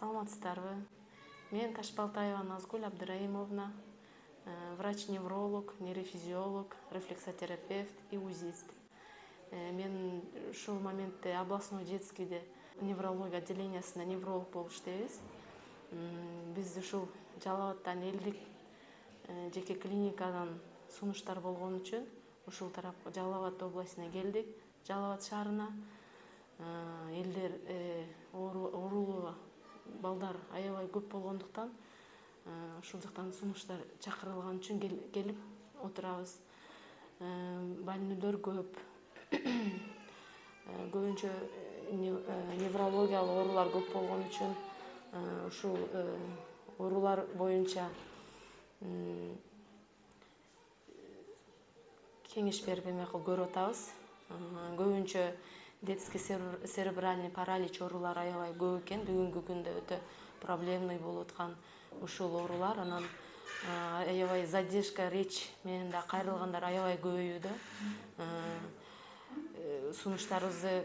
Саламатсыздарбы? Мен Ташбалтаева Назгуль Абдыраимовна, врач-невролог, нейрофизиолог, рефлексотерапевт и узист. Мен ушул моментте областной детскийде неврология отделениясында невролог болуп иштейбиз. Биз ушул Жалал Абадтан элдик жеке клиникадан сунуштар болгон үчүн ушул тарапка Жалал Абад областына келдик. Жалал Абад шаарына элдер оорулуу балдар аябай көп болгондуктан ушул жактан сунуштар чакырылган үчүн келип отурабыз. Больныйлар көп. Көбүнчө неврологиялык оорулар көп болгон үчүн ушул оорулар боюнча кеңеш берип эме көрүп атабыз. Көбүнчө детский церебральный паралич оорулар аябай көп экен. Бүгүнкү күндө өтө проблемный болуп аткан ушул оорулар. Анан аябай задержка речь менен да кайрылгандар аябай көбөйүүдө. Сунуштарыбызды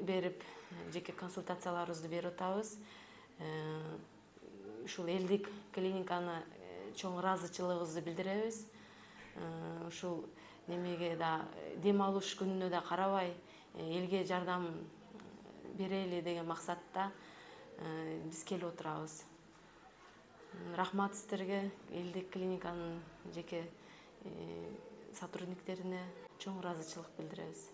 берип, жеке консультацияларыбызды берип атабыз. Ушул элдик клиниканы чоң ыраазычылыгыбызды билдиребиз. Ушул немеге да дем алыш күнүнө да карабай элге жардам берели деген максатта биз келип отурабыз. Рахмат сиздерге, элдик клиниканын жеке сотрудниктерине чоң ыраазычылык билдиребиз.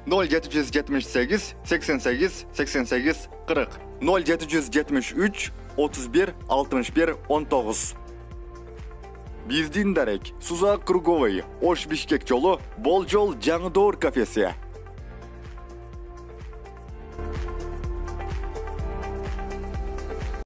0778 88 88 40 0773 31 61 19. Биздин дарек Сузак Круговый Ош Бишкек жолу Болжол Жаңы Доор кафеси.